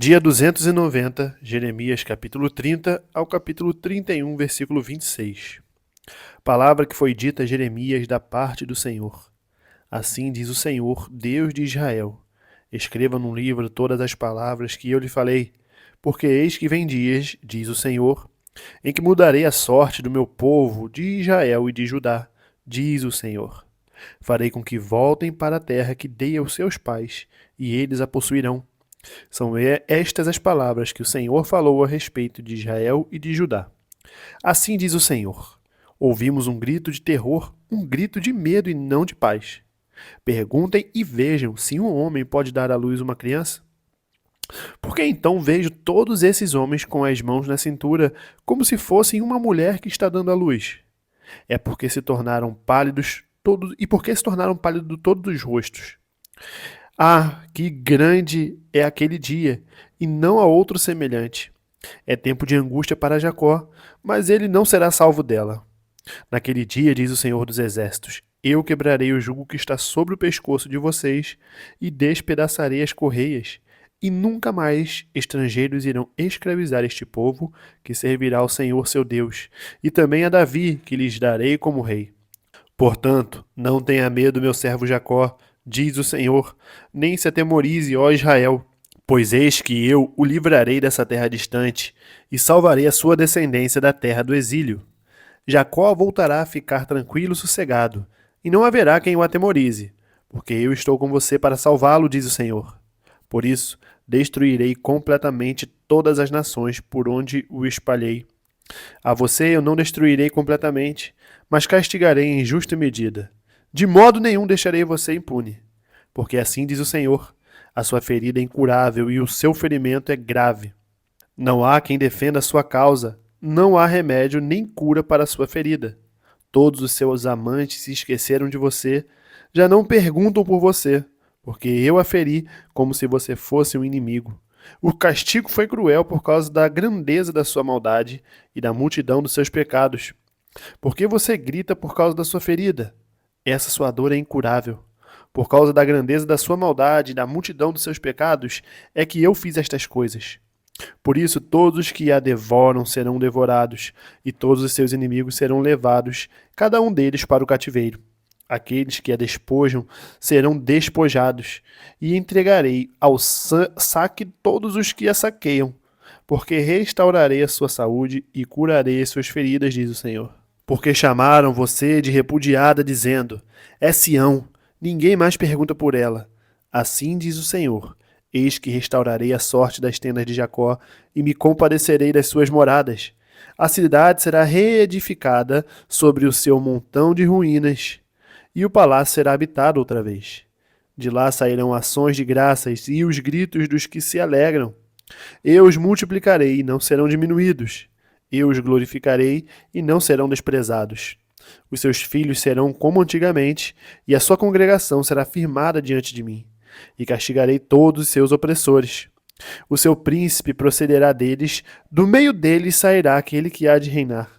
Dia 290, Jeremias capítulo 30 ao capítulo 31, versículo 26. Palavra que foi dita a Jeremias da parte do Senhor. Assim diz o Senhor, Deus de Israel. Escreva num livro todas as palavras que eu lhe falei, porque eis que vem dias, diz o Senhor, em que mudarei a sorte do meu povo de Israel e de Judá, diz o Senhor. Farei com que voltem para a terra que dei aos seus pais, e eles a possuirão. São estas as palavras que o Senhor falou a respeito de Israel e de Judá. Assim diz o Senhor: ouvimos um grito de terror, um grito de medo e não de paz. Perguntem e vejam se um homem pode dar à luz uma criança. Porque então vejo todos esses homens com as mãos na cintura, como se fossem uma mulher que está dando à luz. É porque se tornaram pálidos todos e porque se tornaram pálidos todos os rostos. Ah, que grande é aquele dia, e não há outro semelhante. É tempo de angústia para Jacó, mas ele não será salvo dela. Naquele dia, diz o Senhor dos Exércitos, eu quebrarei o jugo que está sobre o pescoço de vocês e despedaçarei as correias, e nunca mais estrangeiros irão escravizar este povo que servirá ao Senhor seu Deus, e também a Davi, que lhes darei como rei. Portanto, não tenha medo, meu servo Jacó, diz o Senhor, nem se atemorize, ó Israel, pois eis que eu o livrarei dessa terra distante e salvarei a sua descendência da terra do exílio. Jacó voltará a ficar tranquilo e sossegado, e não haverá quem o atemorize, porque eu estou com você para salvá-lo, diz o Senhor. Por isso, destruirei completamente todas as nações por onde o espalhei. A você eu não destruirei completamente, mas castigarei em justa medida. De modo nenhum deixarei você impune. Porque assim diz o Senhor, a sua ferida é incurável e o seu ferimento é grave. Não há quem defenda a sua causa, não há remédio nem cura para a sua ferida. Todos os seus amantes se esqueceram de você, já não perguntam por você, porque eu a feri como se você fosse um inimigo. O castigo foi cruel por causa da grandeza da sua maldade e da multidão dos seus pecados. Por que você grita por causa da sua ferida? Essa sua dor é incurável. Por causa da grandeza da sua maldade e da multidão dos seus pecados, é que eu fiz estas coisas. Por isso, todos os que a devoram serão devorados, e todos os seus inimigos serão levados, cada um deles para o cativeiro. Aqueles que a despojam serão despojados, e entregarei ao saque todos os que a saqueiam, porque restaurarei a sua saúde e curarei as suas feridas, diz o Senhor. Porque chamaram você de repudiada, dizendo: é Sião, ninguém mais pergunta por ela. Assim diz o Senhor: eis que restaurarei a sorte das tendas de Jacó e me compadecerei das suas moradas. A cidade será reedificada sobre o seu montão de ruínas, e o palácio será habitado outra vez. De lá sairão ações de graças e os gritos dos que se alegram. Eu os multiplicarei e não serão diminuídos. Eu os glorificarei e não serão desprezados. Os seus filhos serão como antigamente, e a sua congregação será firmada diante de mim. E castigarei todos os seus opressores. O seu príncipe procederá deles, do meio deles sairá aquele que há de reinar.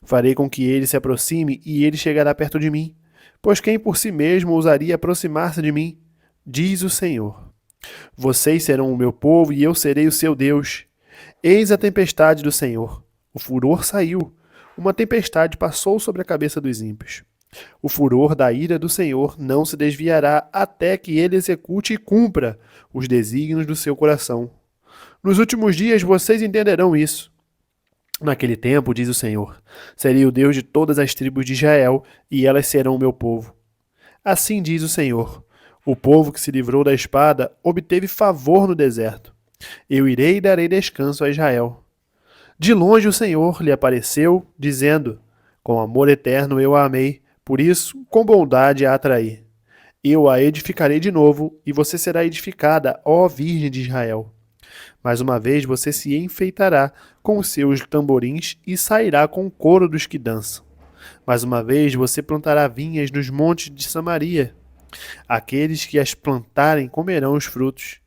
Farei com que ele se aproxime e ele chegará perto de mim. Pois quem por si mesmo ousaria aproximar-se de mim? Diz o Senhor. Vocês serão o meu povo e eu serei o seu Deus. Eis a tempestade do Senhor. O furor saiu. Uma tempestade passou sobre a cabeça dos ímpios. O furor da ira do Senhor não se desviará até que ele execute e cumpra os desígnios do seu coração. Nos últimos dias vocês entenderão isso. Naquele tempo, diz o Senhor, serei o Deus de todas as tribos de Israel, e elas serão o meu povo. Assim diz o Senhor, o povo que se livrou da espada obteve favor no deserto. Eu irei e darei descanso a Israel. De longe o Senhor lhe apareceu, dizendo, com amor eterno eu a amei, por isso, com bondade a atraí. Eu a edificarei de novo, e você será edificada, ó Virgem de Israel. Mais uma vez você se enfeitará com os seus tamborins e sairá com o coro dos que dançam. Mais uma vez você plantará vinhas nos montes de Samaria. Aqueles que as plantarem comerão os frutos.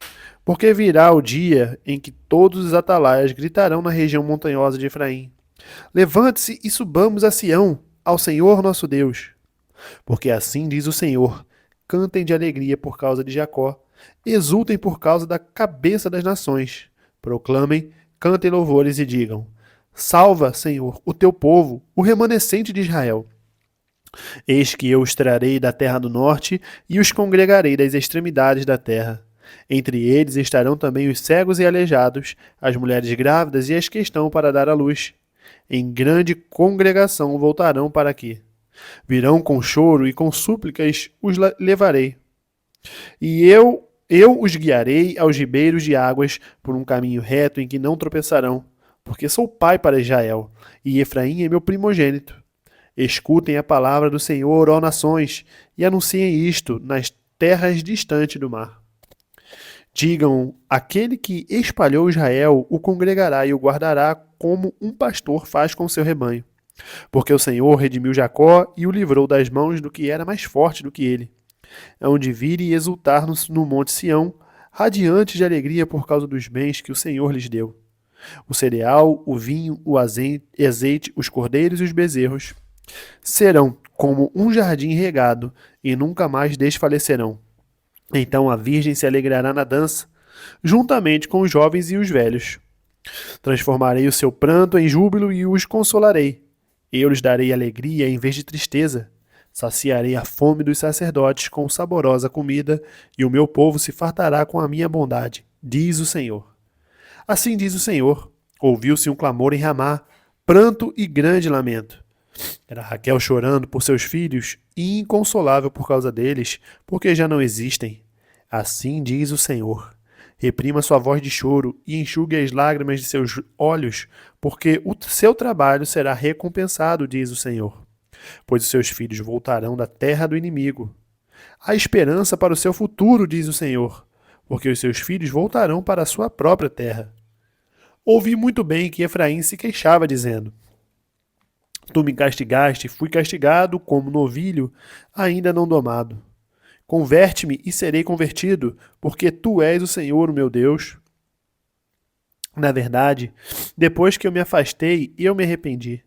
Porque virá o dia em que todos os atalaias gritarão na região montanhosa de Efraim: levante-se e subamos a Sião, ao Senhor nosso Deus. Porque assim diz o Senhor: cantem de alegria por causa de Jacó, Exultem por causa da cabeça das nações. Proclamem, cantem louvores e digam: Salva, Senhor, o teu povo, o remanescente de Israel. Eis que eu os trarei da terra do norte e os congregarei das extremidades da terra. Entre eles estarão também os cegos e aleijados, as mulheres grávidas e as que estão para dar à luz. Em grande congregação voltarão para aqui. Virão com choro e com súplicas os levarei. E eu os guiarei aos ribeiros de águas por um caminho reto em que não tropeçarão, porque sou pai para Israel, e Efraim é meu primogênito. Escutem a palavra do Senhor, ó nações, e anunciem isto nas terras distantes do mar. Digam: aquele que espalhou Israel o congregará e o guardará como um pastor faz com seu rebanho. Porque o Senhor redimiu Jacó e o livrou das mãos do que era mais forte do que ele. Hão de vir e exultar no monte Sião, radiantes de alegria por causa dos bens que o Senhor lhes deu. O cereal, o vinho, o azeite, os cordeiros e os bezerros serão como um jardim regado e nunca mais desfalecerão. Então a virgem se alegrará na dança, juntamente com os jovens e os velhos. Transformarei o seu pranto em júbilo e os consolarei. Eu lhes darei alegria em vez de tristeza. Saciarei a fome dos sacerdotes com saborosa comida, e o meu povo se fartará com a minha bondade, diz o Senhor. Assim diz o Senhor: ouviu-se um clamor em Ramá, pranto e grande lamento. Era Raquel chorando por seus filhos e inconsolável por causa deles, porque já não existem. Assim diz o Senhor: reprima sua voz de choro e enxugue as lágrimas de seus olhos, porque o seu trabalho será recompensado, diz o Senhor. Pois os seus filhos voltarão da terra do inimigo. Há esperança para o seu futuro, diz o Senhor, porque os seus filhos voltarão para a sua própria terra. Ouvi muito bem que Efraim se queixava, dizendo: tu me castigaste, fui castigado como novilho, ainda não domado. Converte-me e serei convertido, porque tu és o Senhor, o meu Deus. Na verdade, depois que eu me afastei, eu me arrependi.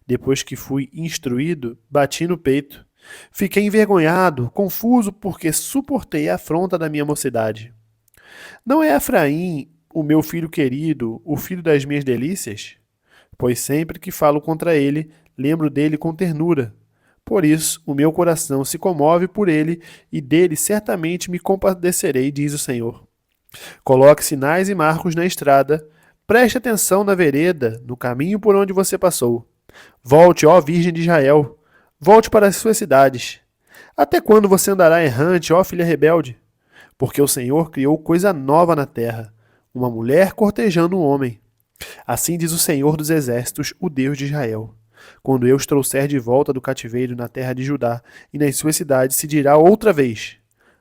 Depois que fui instruído, bati no peito. Fiquei envergonhado, confuso, porque suportei a afronta da minha mocidade. Não é Efraim, o meu filho querido, o filho das minhas delícias? Pois sempre que falo contra ele, lembro dele com ternura. Por isso, o meu coração se comove por ele, e dele certamente me compadecerei, diz o Senhor. Coloque sinais e marcos na estrada, preste atenção na vereda, no caminho por onde você passou. Volte, ó Virgem de Israel, volte para as suas cidades. Até quando você andará errante, ó filha rebelde? Porque o Senhor criou coisa nova na terra, uma mulher cortejando um homem. Assim diz o Senhor dos Exércitos, o Deus de Israel. Quando eu os trouxer de volta do cativeiro na terra de Judá e nas suas cidades, se dirá outra vez: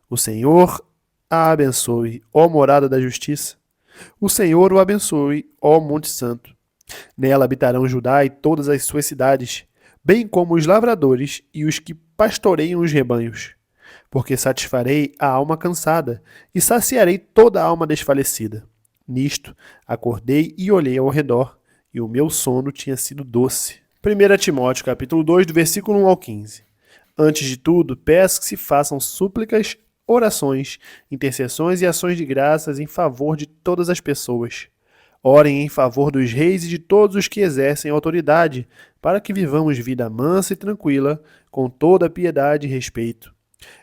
o Senhor a abençoe, ó morada da justiça. O Senhor o abençoe, ó Monte Santo. Nela habitarão Judá e todas as suas cidades, bem como os lavradores e os que pastoreiam os rebanhos. Porque satisfarei a alma cansada e saciarei toda a alma desfalecida. Nisto, acordei e olhei ao redor, e o meu sono tinha sido doce. 1 Timóteo, capítulo 2, do versículo 1 ao 15. Antes de tudo, peço que se façam súplicas, orações, intercessões e ações de graças em favor de todas as pessoas. Orem em favor dos reis e de todos os que exercem autoridade, para que vivamos vida mansa e tranquila, com toda piedade e respeito.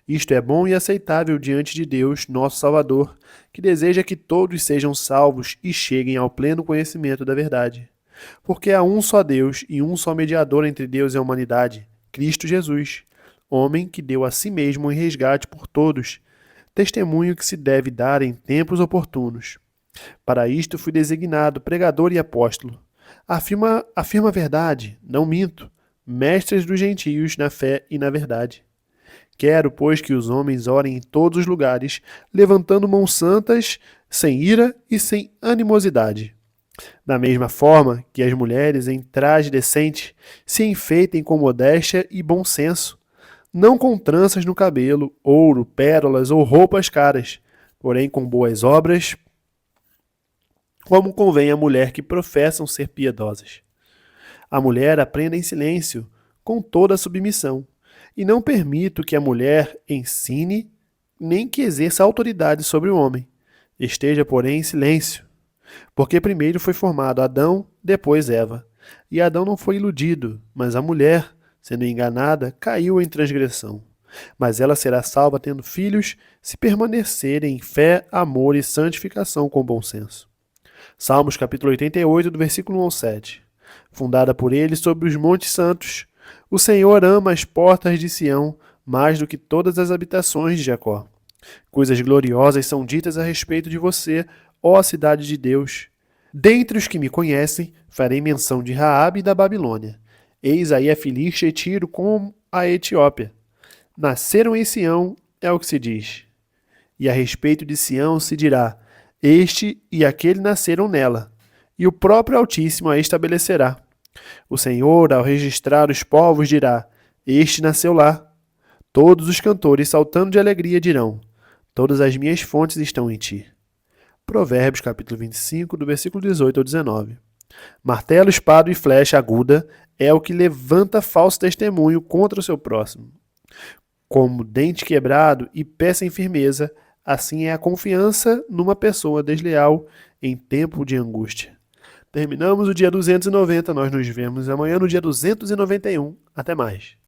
Isto é bom e aceitável diante de Deus, nosso Salvador, que deseja que todos sejam salvos e cheguem ao pleno conhecimento da verdade. Porque há um só Deus e um só mediador entre Deus e a humanidade, Cristo Jesus, homem que deu a si mesmo em resgate por todos, testemunho que se deve dar em tempos oportunos. Para isto fui designado pregador e apóstolo. Afirma a verdade, não minto, mestres dos gentios na fé e na verdade. Quero, pois, que os homens orem em todos os lugares, levantando mãos santas, sem ira e sem animosidade. Da mesma forma que as mulheres em traje decente se enfeitem com modéstia e bom senso, não com tranças no cabelo, ouro, pérolas ou roupas caras, porém com boas obras, como convém à mulher que professam ser piedosas. A mulher aprenda em silêncio, com toda a submissão, e não permito que a mulher ensine nem que exerça autoridade sobre o homem. Esteja, porém, em silêncio. Porque primeiro foi formado Adão, depois Eva. E Adão não foi iludido, mas a mulher, sendo enganada, caiu em transgressão. Mas ela será salva tendo filhos, se permanecerem em fé, amor e santificação com bom senso. Salmos capítulo 88, do versículo 1 ao 7. Fundada por ele sobre os montes santos, o Senhor ama as portas de Sião mais do que todas as habitações de Jacó. Coisas gloriosas são ditas a respeito de você, ó cidade de Deus. Dentre os que me conhecem, farei menção de Raabe e da Babilônia. Eis aí a Filístia e Tiro com a Etiópia. Nasceram em Sião, é o que se diz. E a respeito de Sião se dirá: este e aquele nasceram nela, e o próprio Altíssimo a estabelecerá. O Senhor, ao registrar os povos, dirá: este nasceu lá. Todos os cantores, saltando de alegria, dirão: todas as minhas fontes estão em ti. Provérbios capítulo 25, do versículo 18 ao 19. Martelo, espada e flecha aguda é o que levanta falso testemunho contra o seu próximo. Como dente quebrado e pé sem firmeza, assim é a confiança numa pessoa desleal em tempo de angústia. Terminamos o dia 290, nós nos vemos amanhã no dia 291. Até mais.